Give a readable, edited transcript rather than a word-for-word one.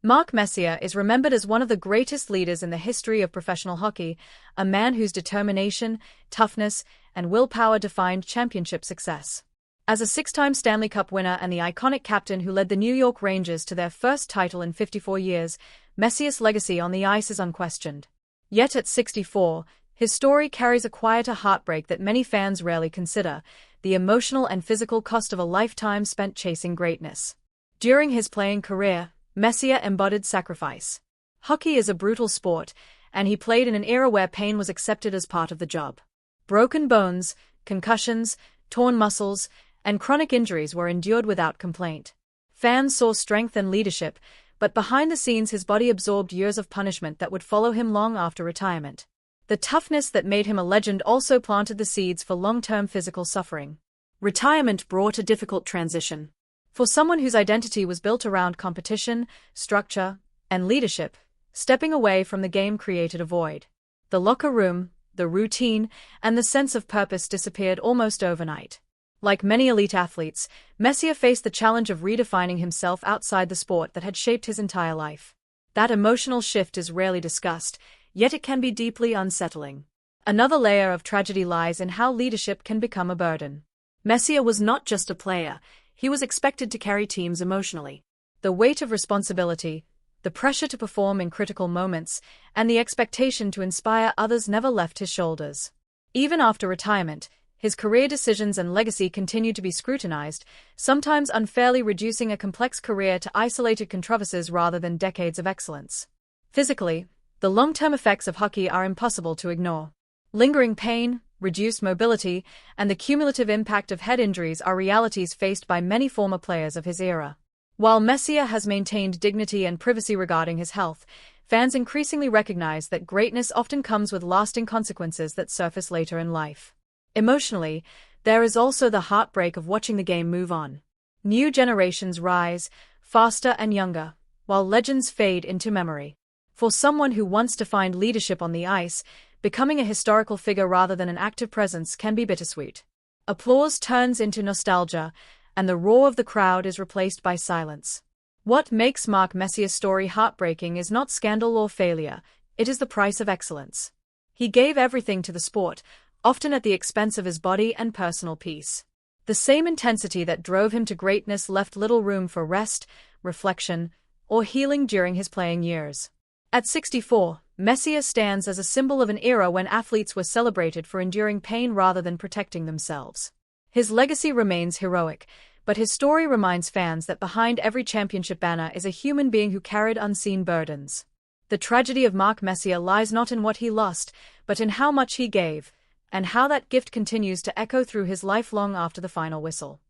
Mark Messier is remembered as one of the greatest leaders in the history of professional hockey, a man whose determination, toughness, and willpower defined championship success. As a six-time Stanley Cup winner and the iconic captain who led the New York Rangers to their first title in 54 years, Messier's legacy on the ice is unquestioned. Yet at 64, his story carries a quieter heartbreak that many fans rarely consider: the emotional and physical cost of a lifetime spent chasing greatness. During his playing career, Messier embodied sacrifice. Hockey is a brutal sport, and he played in an era where pain was accepted as part of the job. Broken bones, concussions, torn muscles, and chronic injuries were endured without complaint. Fans saw strength and leadership, but behind the scenes his body absorbed years of punishment that would follow him long after retirement. The toughness that made him a legend also planted the seeds for long-term physical suffering. Retirement brought a difficult transition. For someone whose identity was built around competition, structure, and leadership, stepping away from the game created a void. The locker room, the routine, and the sense of purpose disappeared almost overnight. Like many elite athletes, Messier faced the challenge of redefining himself outside the sport that had shaped his entire life. That emotional shift is rarely discussed, yet it can be deeply unsettling. Another layer of tragedy lies in how leadership can become a burden. Messier was not just a player. He was expected to carry teams emotionally. The weight of responsibility, the pressure to perform in critical moments, and the expectation to inspire others never left his shoulders. Even after retirement, his career decisions and legacy continued to be scrutinized, sometimes unfairly reducing a complex career to isolated controversies rather than decades of excellence. Physically, the long-term effects of hockey are impossible to ignore. Lingering pain, reduced mobility, and the cumulative impact of head injuries are realities faced by many former players of his era. While Messier has maintained dignity and privacy regarding his health, fans increasingly recognize that greatness often comes with lasting consequences that surface later in life. Emotionally, there is also the heartbreak of watching the game move on. New generations rise, faster and younger, while legends fade into memory. For someone who once defined leadership on the ice, becoming a historical figure rather than an active presence can be bittersweet. Applause turns into nostalgia, and the roar of the crowd is replaced by silence. What makes Mark Messier's story heartbreaking is not scandal or failure, it is the price of excellence. He gave everything to the sport, often at the expense of his body and personal peace. The same intensity that drove him to greatness left little room for rest, reflection, or healing during his playing years. At 64, Messier stands as a symbol of an era when athletes were celebrated for enduring pain rather than protecting themselves. His legacy remains heroic, but his story reminds fans that behind every championship banner is a human being who carried unseen burdens. The tragedy of Mark Messier lies not in what he lost, but in how much he gave, and how that gift continues to echo through his life long after the final whistle.